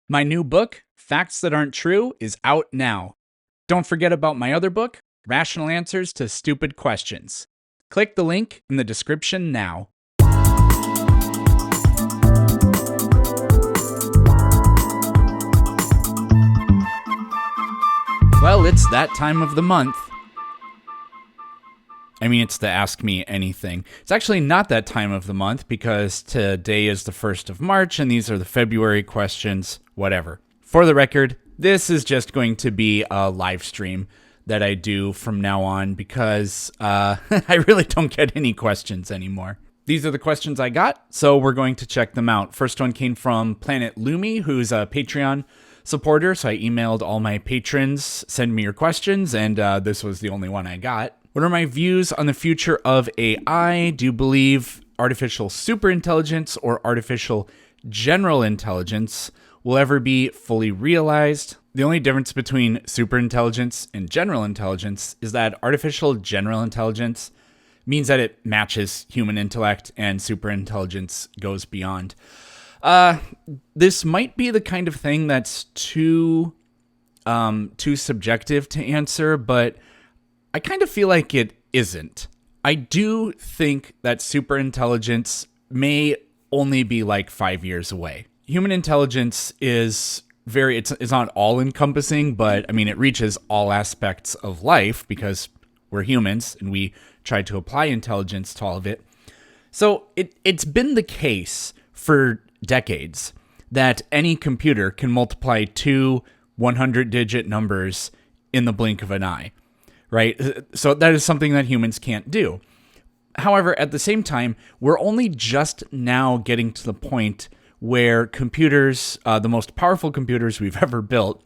My new book, Facts That Aren't True, is out now. Don't forget about my other book, Rational Answers to Stupid Questions. Click the link in the description now. Well, it's that time of the month. I mean, it's the Ask Me Anything. It's actually not that time of the month because today is the 1st of March and these are the February questions, whatever. For the record, this is just going to be a live stream that I do from now on because I really don't get any questions anymore. These are the questions I got, so we're going to check them out. First one came from Planet Lumi, who's a Patreon supporter, so I emailed all my patrons, send me your questions, and this was the only one I got. What are my views on the future of AI? Do you believe artificial superintelligence or artificial general intelligence will ever be fully realized? The only difference between superintelligence and general intelligence is that artificial general intelligence means that it matches human intellect and superintelligence goes beyond. This might be the kind of thing that's too subjective to answer, but I kind of feel like it isn't. I do think that superintelligence may only be like 5 years away. Human intelligence is it's not all encompassing, but I mean, it reaches all aspects of life because we're humans and we try to apply intelligence to all of it. So it's been the case for decades that any computer can multiply two 100-digit numbers in the blink of an eye. Right? So that is something that humans can't do. However, at the same time, we're only just now getting to the point where computers, the most powerful computers we've ever built,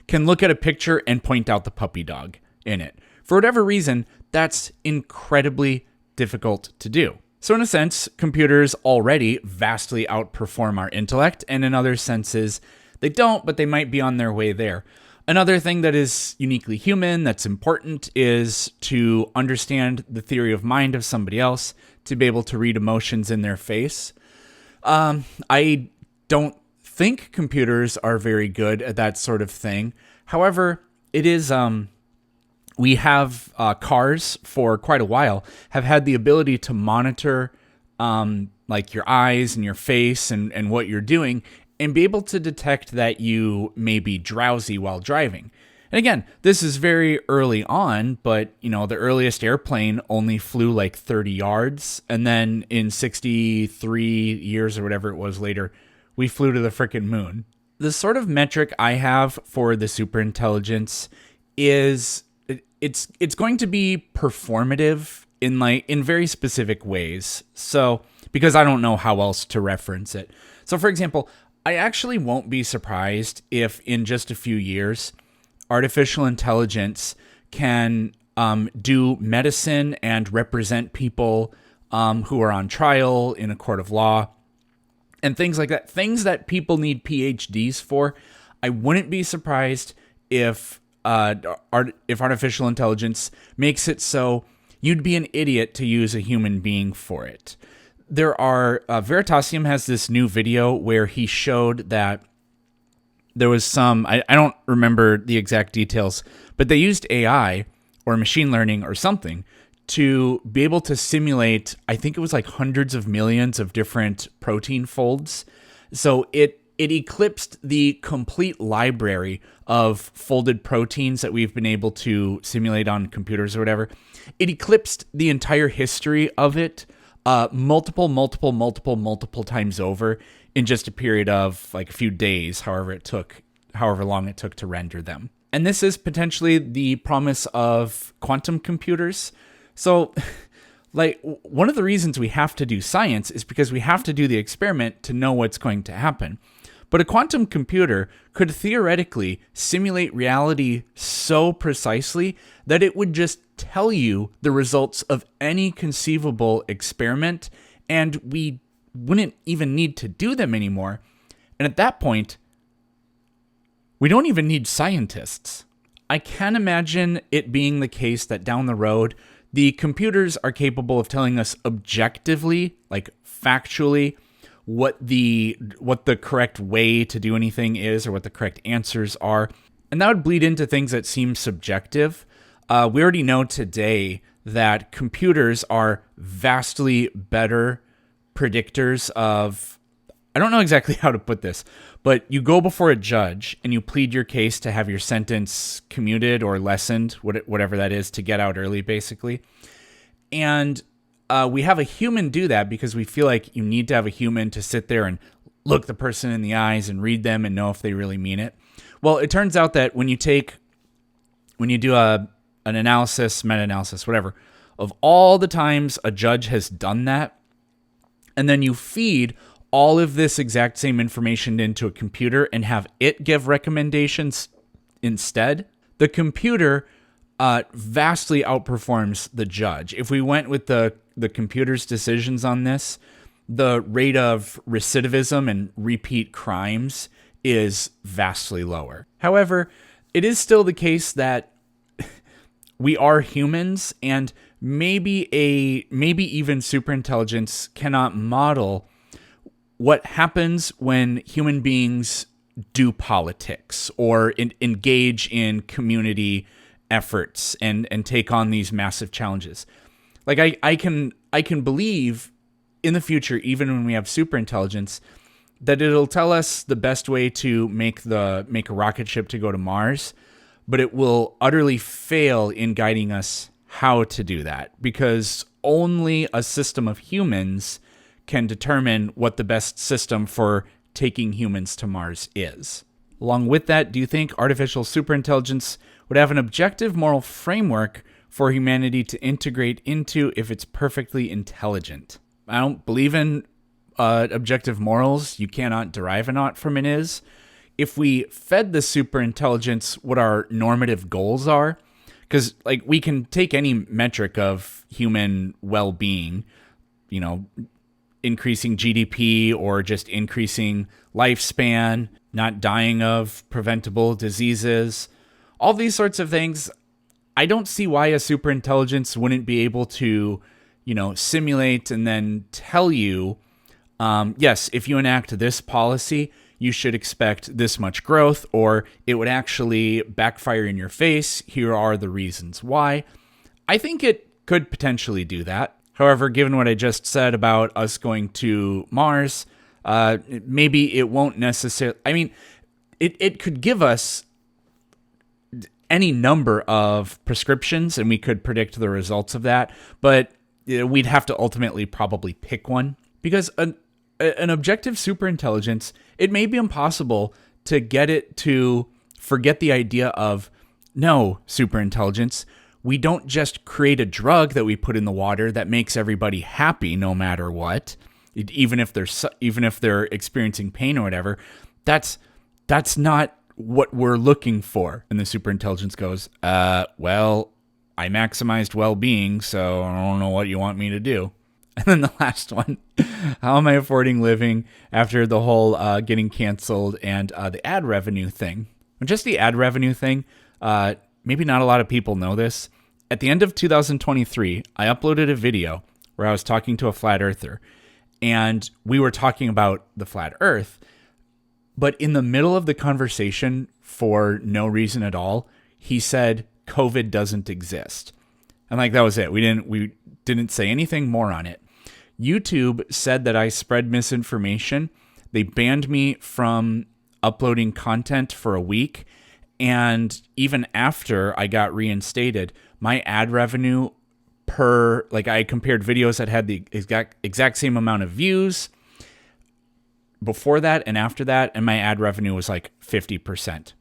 can look at a picture and point out the puppy dog in it. For whatever reason, that's incredibly difficult to do. So in a sense, computers already vastly outperform our intellect, and in other senses, they don't, but they might be on their way there. Another thing that is uniquely human that's important is to understand the theory of mind of somebody else, to be able to read emotions in their face. I don't think computers are very good at that sort of thing. However, it is, we have cars for quite a while have had the ability to monitor like your eyes and your face and what you're doing, and be able to detect that you may be drowsy while driving. And again, this is very early on, but the earliest airplane only flew like 30 yards. And then in 63 years or whatever it was later, we flew to the frickin' moon. The sort of metric I have for the superintelligence is it's going to be performative in very specific ways. So, because I don't know how else to reference it. So for example, I actually won't be surprised if in just a few years, artificial intelligence can do medicine and represent people who are on trial in a court of law and things like that. Things that people need PhDs for. I wouldn't be surprised if artificial intelligence makes it so you'd be an idiot to use a human being for it. There are, Veritasium has this new video where he showed that there was some, I don't remember the exact details, but they used AI or machine learning or something to be able to simulate, I think it was like hundreds of millions of different protein folds. So it eclipsed the complete library of folded proteins that we've been able to simulate on computers or whatever. It eclipsed the entire history of it multiple times over in just a period of like a few days, however long it took to render them. And this is potentially the promise of quantum computers. So like one of the reasons we have to do science is because we have to do the experiment to know what's going to happen. But a quantum computer could theoretically simulate reality so precisely that it would just tell you the results of any conceivable experiment, and we wouldn't even need to do them anymore. And at that point, we don't even need scientists. I can imagine it being the case that down the road, the computers are capable of telling us objectively, like factually, what the correct way to do anything is or what the correct answers are. And that would bleed into things that seem subjective. We already know today that computers are vastly better predictors of, I don't know exactly how to put this, but you go before a judge and you plead your case to have your sentence commuted or lessened, whatever that is, to get out early, basically. And we have a human do that because we feel like you need to have a human to sit there and look the person in the eyes and read them and know if they really mean it. Well, it turns out that when you do an analysis, meta-analysis, whatever, of all the times a judge has done that, and then you feed all of this exact same information into a computer and have it give recommendations instead, the computer vastly outperforms the judge. If we went with the computer's decisions on this, the rate of recidivism and repeat crimes is vastly lower. However, it is still the case that we are humans, and maybe even superintelligence cannot model what happens when human beings do politics or engage in community efforts and take on these massive challenges. Like I can believe in the future, even when we have superintelligence, that it'll tell us the best way to make a rocket ship to go to Mars, but it will utterly fail in guiding us how to do that, because only a system of humans can determine what the best system for taking humans to Mars is. Along with that, do you think artificial superintelligence would have an objective moral framework for humanity to integrate into if it's perfectly intelligent? I don't believe in objective morals. You cannot derive a not from an is. If we fed the superintelligence what our normative goals are, because like we can take any metric of human well-being, increasing GDP or just increasing lifespan, not dying of preventable diseases, all these sorts of things. I don't see why a superintelligence wouldn't be able to, simulate and then tell you, yes, if you enact this policy, you should expect this much growth, or it would actually backfire in your face. Here are the reasons why. I think it could potentially do that. However, given what I just said about us going to Mars, maybe it won't necessarily... I mean, it could give us any number of prescriptions, and we could predict the results of that, but we'd have to ultimately probably pick one, because an objective superintelligence, it may be impossible to get it to forget the idea of, no, superintelligence, we don't just create a drug that we put in the water that makes everybody happy no matter what, even if they're experiencing pain or whatever. That's not what we're looking for. And the superintelligence goes, well, I maximized well-being, so I don't know what you want me to do. And then the last one, how am I affording living after the whole getting canceled and the ad revenue thing? Just the ad revenue thing, maybe not a lot of people know this. At the end of 2023, I uploaded a video where I was talking to a flat earther, and we were talking about the flat earth. But in the middle of the conversation, for no reason at all, he said, COVID doesn't exist. And like, that was it. We didn't say anything more on it. YouTube said that I spread misinformation. They banned me from uploading content for a week. And even after I got reinstated, my ad revenue I compared videos that had the exact same amount of views before that and after that, and my ad revenue was like 50%.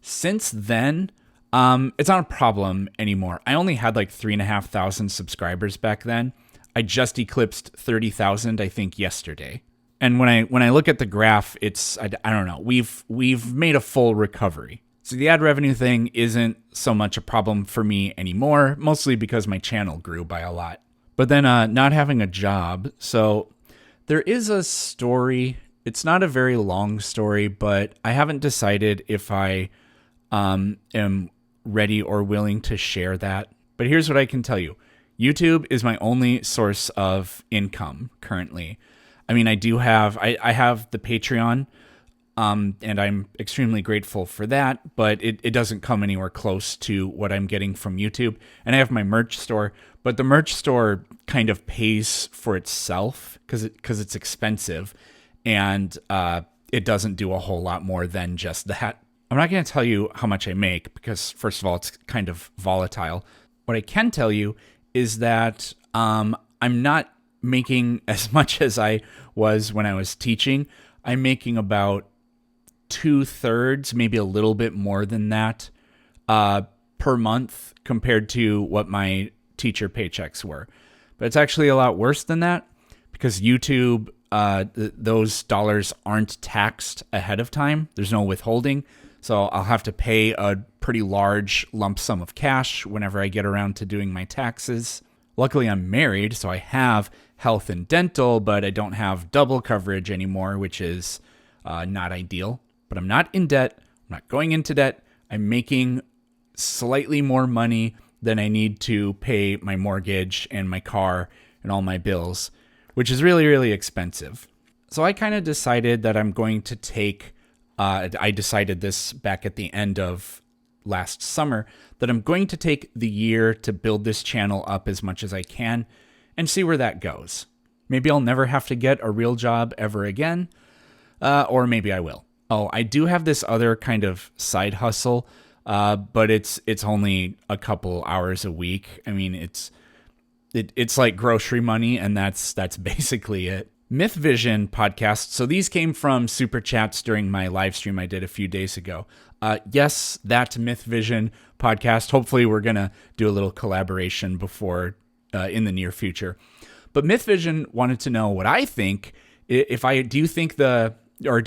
Since then, it's not a problem anymore. I only had like 3,500 subscribers back then. I just eclipsed 30,000, I think, yesterday. And when I look at the graph, it's I don't know. We've made a full recovery. So the ad revenue thing isn't so much a problem for me anymore, mostly because my channel grew by a lot. But then not having a job. So there is a story. It's not a very long story, but I haven't decided if I am ready or willing to share that. But here's what I can tell you. YouTube is my only source of income currently. I mean, I have the Patreon, and I'm extremely grateful for that, but it doesn't come anywhere close to what I'm getting from YouTube. And I have my merch store, but the merch store kind of pays for itself because it's expensive, and it doesn't do a whole lot more than just that. I'm not going to tell you how much I make because, first of all, it's kind of volatile. What I can tell you is that I'm not making as much as I was when I was teaching. I'm making about 2/3, maybe a little bit more than that, per month compared to what my teacher paychecks were. But it's actually a lot worse than that because YouTube, those dollars aren't taxed ahead of time. There's no withholding. So I'll have to pay a pretty large lump sum of cash whenever I get around to doing my taxes. Luckily, I'm married, so I have health and dental, but I don't have double coverage anymore, which is not ideal. But I'm not in debt. I'm not going into debt. I'm making slightly more money than I need to pay my mortgage and my car and all my bills, which is really, really expensive. So I kind of decided that I'm going to take, I decided this back at the end of last summer, that I'm going to take the year to build this channel up as much as I can and see where that goes. Maybe I'll never have to get a real job ever again, or maybe I will. Oh, I do have this other kind of side hustle, but it's only a couple hours a week. I mean, it's like grocery money, and that's basically it. Myth Vision podcast. So these came from super chats during my live stream I did a few days ago. Yes, that Myth Vision podcast. Hopefully, we're gonna do a little collaboration before in the near future. But Myth Vision wanted to know what I think. Do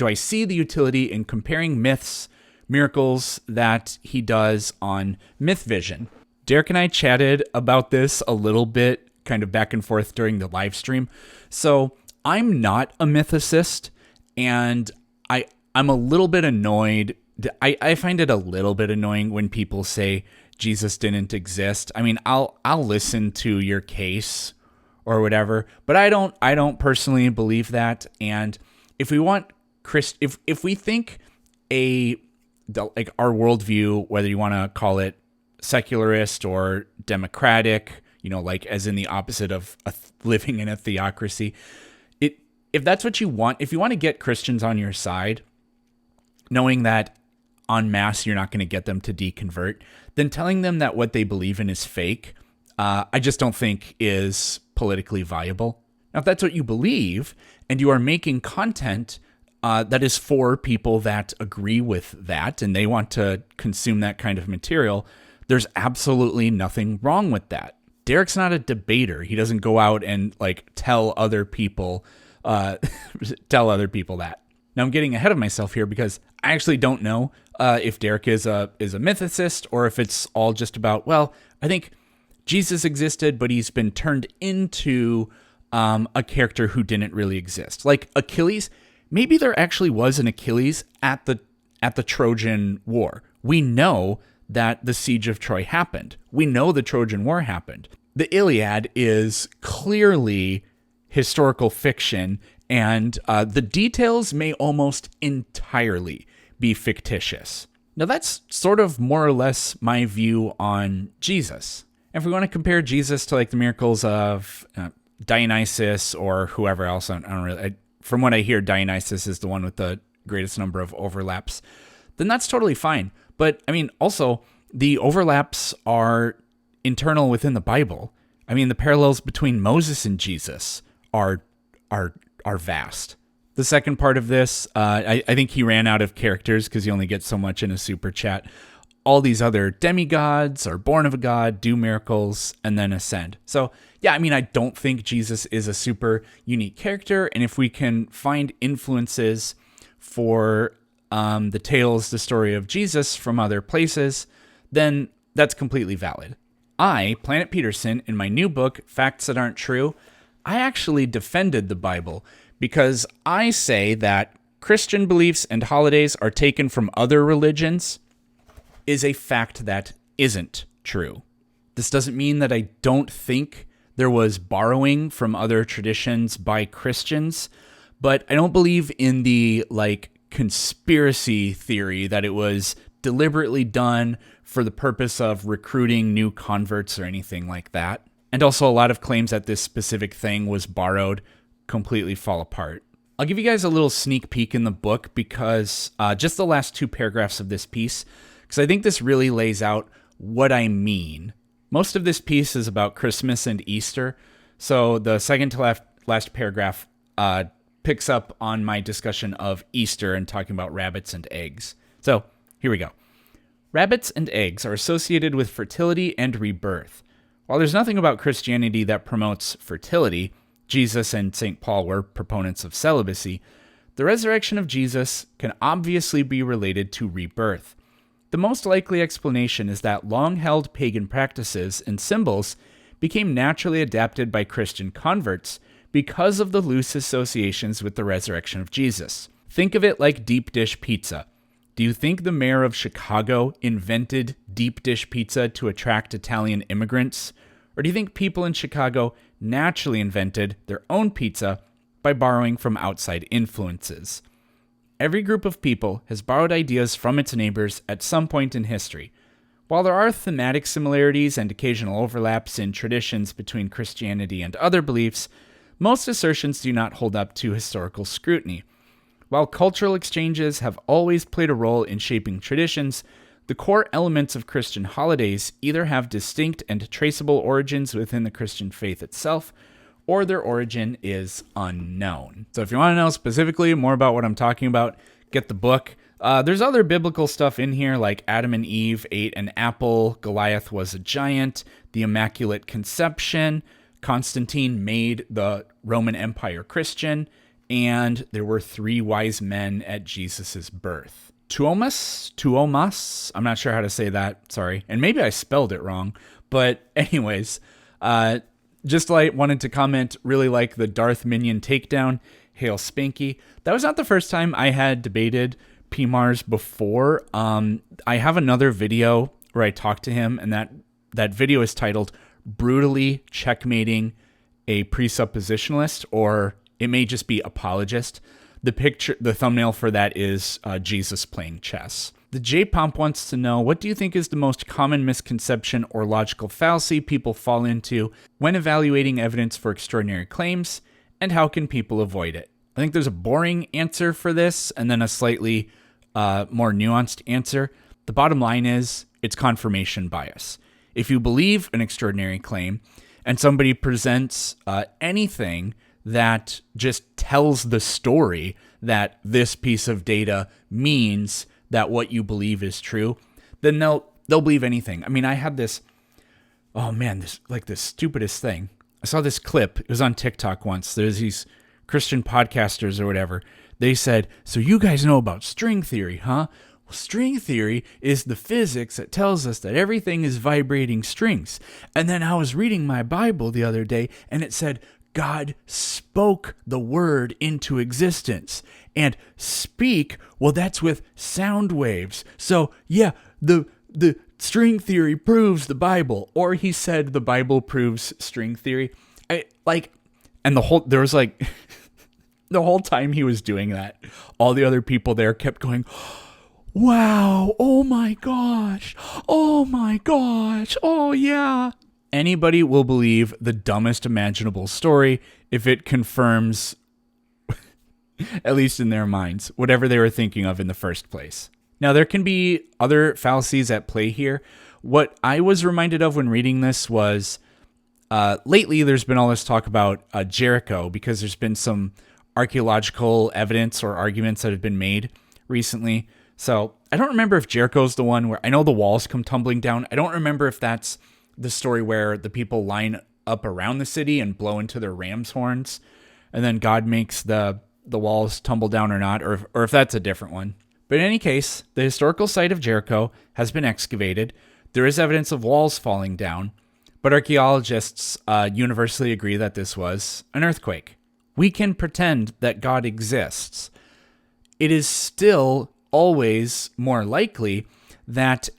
I see the utility in comparing myths, miracles that he does on Myth Vision? Derek and I chatted about this a little bit, kind of back and forth during the live stream. So I'm not a mythicist, and I'm a little bit annoyed. I find it a little bit annoying when people say Jesus didn't exist. I mean, I'll listen to your case or whatever, but I don't personally believe that. And if we want if we think like our worldview, whether you want to call it secularist or democratic, like as in the opposite of living in a theocracy, if that's what you want, if you want to get Christians on your side, knowing that en masse you're not going to get them to deconvert, then telling them that what they believe in is fake, I just don't think is politically viable. Now, if that's what you believe and you are making content that is for people that agree with that and they want to consume that kind of material, there's absolutely nothing wrong with that. Derek's not a debater. He doesn't go out and tell other people that. Now I'm getting ahead of myself here because I actually don't know if Derek is a mythicist or if it's all just about, well, I think Jesus existed, but he's been turned into a character who didn't really exist. Like Achilles, maybe there actually was an Achilles at the Trojan War. We know that the siege of Troy happened. We know the Trojan War happened. The Iliad is clearly historical fiction, and the details may almost entirely be fictitious. Now, that's sort of more or less my view on Jesus. If we want to compare Jesus to the miracles of Dionysus or whoever else, from what I hear, Dionysus is the one with the greatest number of overlaps, then that's totally fine. But I mean, also, the overlaps are internal within the Bible. I mean, the parallels between Moses and Jesus are vast. The second part of this, I think he ran out of characters because you only get so much in a super chat. All these other demigods are born of a god, do miracles, and then ascend. So, yeah, I mean, I don't think Jesus is a super unique character. And if we can find influences for the story of Jesus from other places, then that's completely valid. I, Planet Peterson, in my new book, Facts That Aren't True, I actually defended the Bible because I say that Christian beliefs and holidays are taken from other religions is a fact that isn't true. This doesn't mean that I don't think there was borrowing from other traditions by Christians, But I don't believe in the conspiracy theory that it was deliberately done for the purpose of recruiting new converts or anything like that. And also a lot of claims that this specific thing was borrowed completely fall apart. I'll give you guys a little sneak peek in the book because just the last 2 paragraphs of this piece, because I think this really lays out what I mean. Most of this piece is about Christmas and Easter, so the second to last paragraph picks up on my discussion of Easter and talking about rabbits and eggs. So here we go. Rabbits and eggs are associated with fertility and rebirth. While there's nothing about Christianity that promotes fertility, Jesus and St. Paul were proponents of celibacy, the resurrection of Jesus can obviously be related to rebirth. The most likely explanation is that long-held pagan practices and symbols became naturally adapted by Christian converts because of the loose associations with the resurrection of Jesus. Think of it like deep dish pizza. Do you think the mayor of Chicago invented deep dish pizza to attract Italian immigrants? Or do you think people in Chicago naturally invented their own pizza by borrowing from outside influences? Every group of people has borrowed ideas from its neighbors at some point in history. While there are thematic similarities and occasional overlaps in traditions between Christianity and other beliefs, most assertions do not hold up to historical scrutiny. While cultural exchanges have always played a role in shaping traditions, the core elements of Christian holidays either have distinct and traceable origins within the Christian faith itself, or their origin is unknown. So if you want to know specifically more about what I'm talking about, get the book. There's other biblical stuff in here, like Adam and Eve ate an apple, Goliath was a giant, the Immaculate Conception, Constantine made the Roman Empire Christian, and there were 3 wise men at Jesus' birth. Tuomas, I'm not sure how to say that, sorry. And maybe I spelled it wrong. But anyways, just wanted to comment, really like the Darth Minion takedown, Hail Spanky. That was not the first time I had debated PMARS before. I have another video where I talked to him, and that video is titled Brutally Checkmating a Presuppositionalist, or it may just be Apologist. The thumbnail for that is Jesus playing chess. The J-Pomp wants to know, what do you think is the most common misconception or logical fallacy people fall into when evaluating evidence for extraordinary claims, and how can people avoid it? I think there's a boring answer for this, and then a slightly more nuanced answer. The bottom line is, it's confirmation bias. If you believe an extraordinary claim, and somebody presents anything that just tells the story that this piece of data means that what you believe is true, then they'll believe anything. I mean, I had this, this stupidest thing. I saw this clip. It was on TikTok once. There's these Christian podcasters or whatever. They said, so you guys know about string theory, huh? Well, string theory is the physics that tells us that everything is vibrating strings. And then I was reading my Bible the other day, and it said, God spoke the word into existence. And speak, well, that's with sound waves. So, yeah, the string theory proves the Bible. Or he said the Bible proves string theory. And the whole time he was doing that, all the other people there kept going, wow, oh my gosh, oh yeah. Anybody will believe the dumbest imaginable story if it confirms, at least in their minds, whatever they were thinking of in the first place. Now, there can be other fallacies at play here. What I was reminded of when reading this was, lately there's been all this talk about Jericho, because there's been some archaeological evidence or arguments that have been made recently. So I don't remember if Jericho's the one where, I know the walls come tumbling down. I don't remember if that's the story where the people line up around the city and blow into their ram's horns, and then God makes the walls tumble down or not, or if that's a different one. But in any case, the historical site of Jericho has been excavated. There is evidence of walls falling down, but archaeologists universally agree that this was an earthquake. We can pretend that God exists. It is still always more likely that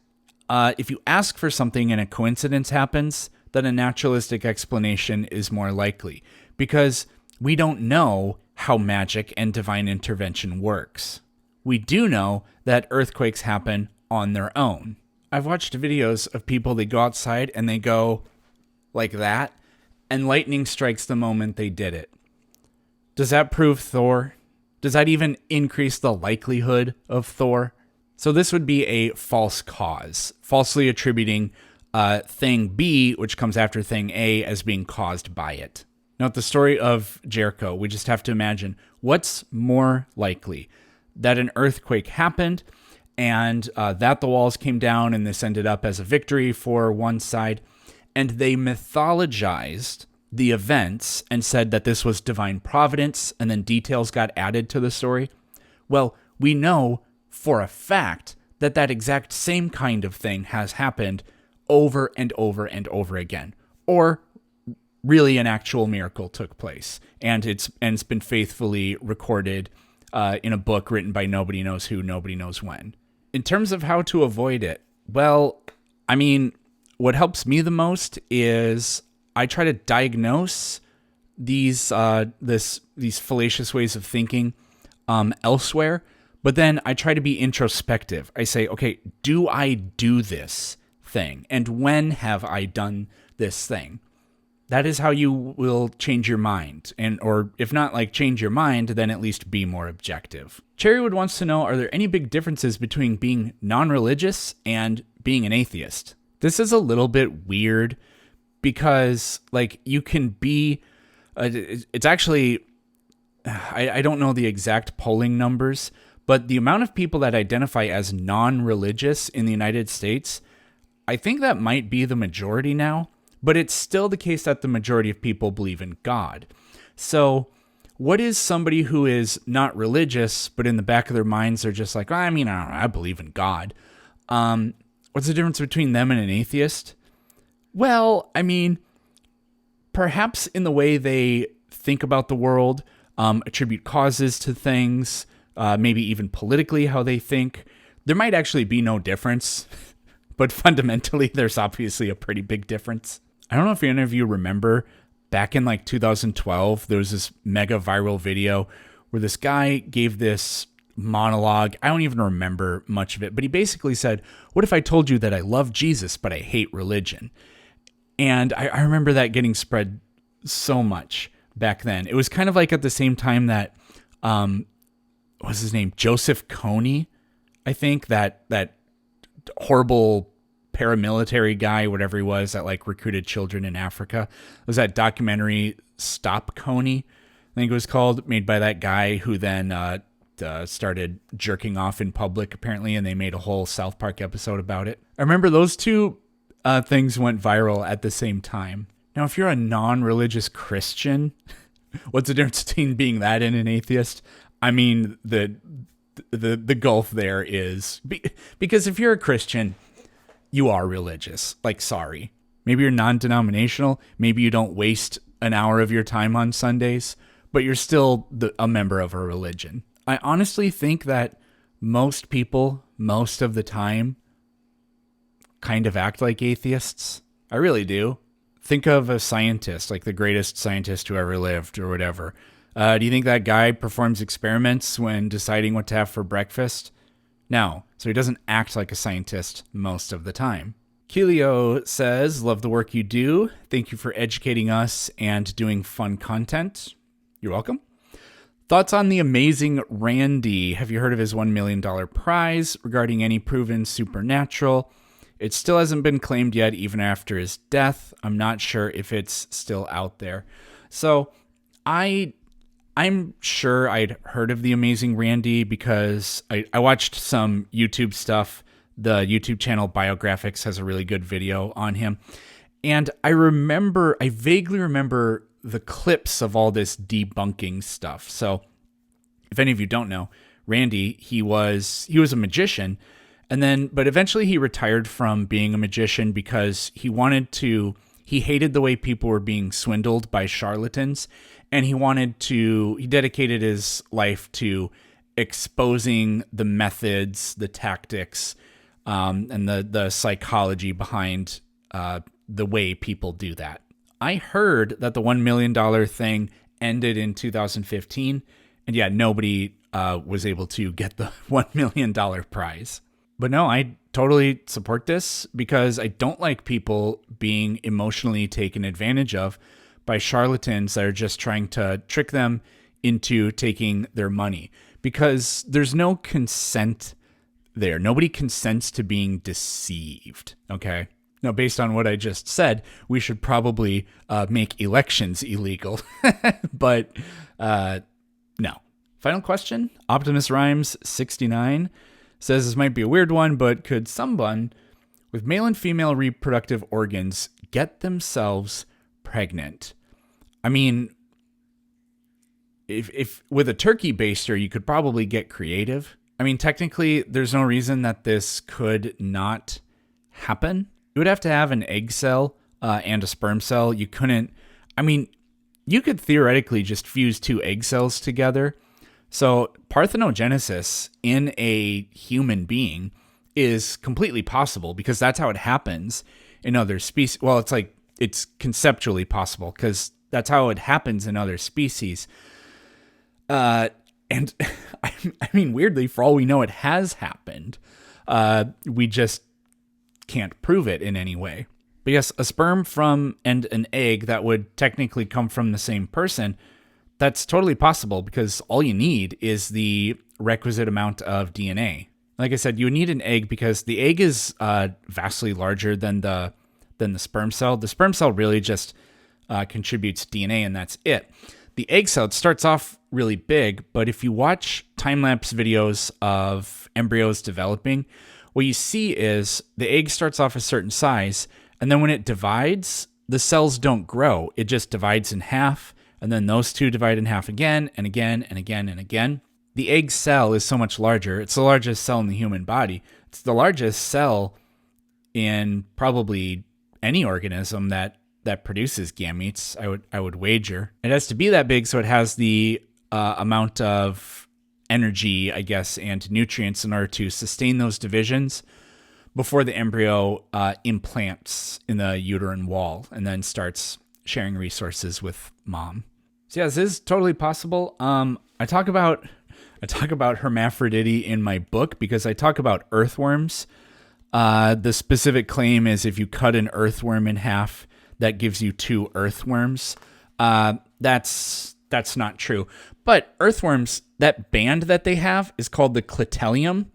if you ask for something and a coincidence happens, then a naturalistic explanation is more likely. Because we don't know how magic and divine intervention works. We do know that earthquakes happen on their own. I've watched videos of people, they go outside and they go like that, and lightning strikes the moment they did it. Does that prove Thor? Does that even increase the likelihood of Thor? So this would be a false cause, falsely attributing thing B, which comes after thing A, as being caused by it. Now, with the story of Jericho, we just have to imagine what's more likely: that an earthquake happened and that the walls came down and this ended up as a victory for one side, and they mythologized the events and said that this was divine providence, and then details got added to the story. Well, we know for a fact that that exact same kind of thing has happened over and over and over again. Or really an actual miracle took place, and it's been faithfully recorded in a book written by nobody knows who, nobody knows when. In terms of how to avoid it, well, I mean, what helps me the most is I try to diagnose these fallacious ways of thinking elsewhere, but then I try to be introspective. I say, okay, do I do this thing? And when have I done this thing? That is how you will change your mind. Or if not like change your mind, then at least be more objective. Cherrywood wants to know, are there any big differences between being non-religious and being an atheist? This is a little bit weird because like you can be, it's actually, I don't know the exact polling numbers, but the amount of people that identify as non-religious in the United States, I think that might be the majority now. But it's still the case that the majority of people believe in God. So what is somebody who is not religious, but in the back of their minds they're just like, I don't know, I believe in God. What's the difference between them and an atheist? Well, I mean, perhaps in the way they think about the world, attribute causes to things, maybe even politically how they think. There might actually be no difference, but fundamentally there's obviously a pretty big difference. I don't know if any of you remember back in like 2012, there was this mega viral video where this guy gave this monologue. I don't even remember much of it, but he basically said, what if I told you that I love Jesus, but I hate religion? And I remember that getting spread so much back then. It was kind of like at the same time that, what was his name? Joseph Kony, I think, that horrible paramilitary guy, whatever he was, that like recruited children in Africa. It was that documentary Stop Kony, I think it was called, made by that guy who then started jerking off in public apparently, and they made a whole South Park episode about it. I remember those two things went viral at the same time. Now, if you're a non-religious Christian, what's the difference between being that and an atheist? I mean, the gulf there is, because if you're a Christian, you are religious. Like, sorry. Maybe you're non-denominational. Maybe you don't waste an hour of your time on Sundays, but you're still a member of a religion. I honestly think that most people, most of the time, kind of act like atheists. I really do. Think of a scientist, like the greatest scientist who ever lived or whatever. Do you think that guy performs experiments when deciding what to have for breakfast? No, so he doesn't act like a scientist most of the time. Keelio says, love the work you do. Thank you for educating us and doing fun content. You're welcome. Thoughts on the Amazing Randi? Have you heard of his $1 million prize regarding any proven supernatural? It still hasn't been claimed yet, even after his death. I'm not sure if it's still out there. So I'm sure I'd heard of the Amazing Randi because I watched some YouTube stuff. The YouTube channel Biographics has a really good video on him. And I vaguely remember the clips of all this debunking stuff. So if any of you don't know, Randi, he was a magician. But eventually he retired from being a magician because he hated the way people were being swindled by charlatans. And he dedicated his life to exposing the methods, the tactics, and the psychology behind the way people do that. I heard that the $1 million thing ended in 2015. And yeah, nobody was able to get the $1 million prize. But no, I totally support this because I don't like people being emotionally taken advantage of by charlatans that are just trying to trick them into taking their money, because there's no consent there. Nobody consents to being deceived. Okay. Now, based on what I just said, we should probably make elections illegal. But no. Final question. Optimus Rhymes 69 says this might be a weird one, but could someone with male and female reproductive organs get themselves pregnant? I mean, if with a turkey baster, you could probably get creative. I mean, technically, there's no reason that this could not happen. You would have to have an egg cell and a sperm cell. You couldn't, I mean, you could theoretically just fuse two egg cells together. So parthenogenesis in a human being is completely possible because that's how it happens in other species. Well, it's conceptually possible because that's how it happens in other species. And I mean, weirdly, for all we know, it has happened. We just can't prove it in any way. But yes, a sperm from and an egg that would technically come from the same person, that's totally possible because all you need is the requisite amount of DNA. Like I said, you would need an egg because the egg is vastly larger than the sperm cell. The sperm cell really just contributes DNA and that's it. The egg cell, it starts off really big, but if you watch time-lapse videos of embryos developing, what you see is the egg starts off a certain size, and then when it divides, the cells don't grow. It just divides in half, and then those two divide in half again, and again, and again, and again. The egg cell is so much larger. It's the largest cell in the human body. It's the largest cell in probably any organism that produces gametes, I would wager. It has to be that big so it has the amount of energy, I guess, and nutrients in order to sustain those divisions before the embryo implants in the uterine wall and then starts sharing resources with mom. So yeah, this is totally possible. I talk about hermaphrodity in my book because I talk about earthworms. The specific claim is if you cut an earthworm in half, that gives you two earthworms. That's not true. But earthworms, that band that they have is called the clitellium,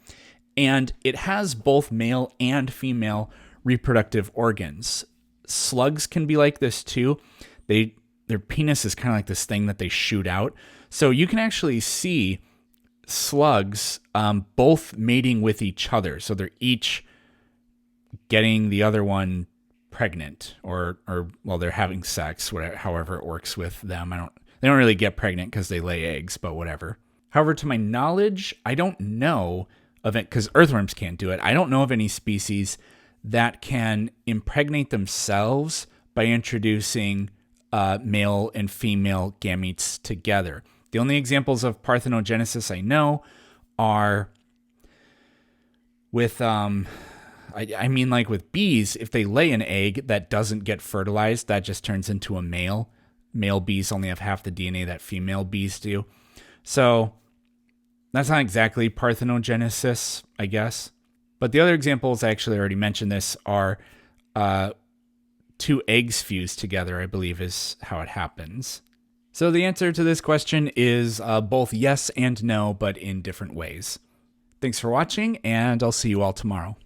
and it has both male and female reproductive organs. Slugs can be like this too. Their penis is kind of like this thing that they shoot out. So you can actually see slugs both mating with each other. So they're each getting the other one pregnant or well, they're having sex, whatever, however it works with them. They don't really get pregnant because they lay eggs, but whatever. However, to my knowledge, I don't know of it because earthworms can't do it. I don't know of any species that can impregnate themselves by introducing male and female gametes together. The only examples of parthenogenesis I know are with I mean, like with bees, if they lay an egg that doesn't get fertilized, that just turns into a male. Male bees only have half the DNA that female bees do. So that's not exactly parthenogenesis, I guess. But the other examples, I actually already mentioned this, are two eggs fused together, I believe is how it happens. So the answer to this question is both yes and no, but in different ways. Thanks for watching, and I'll see you all tomorrow.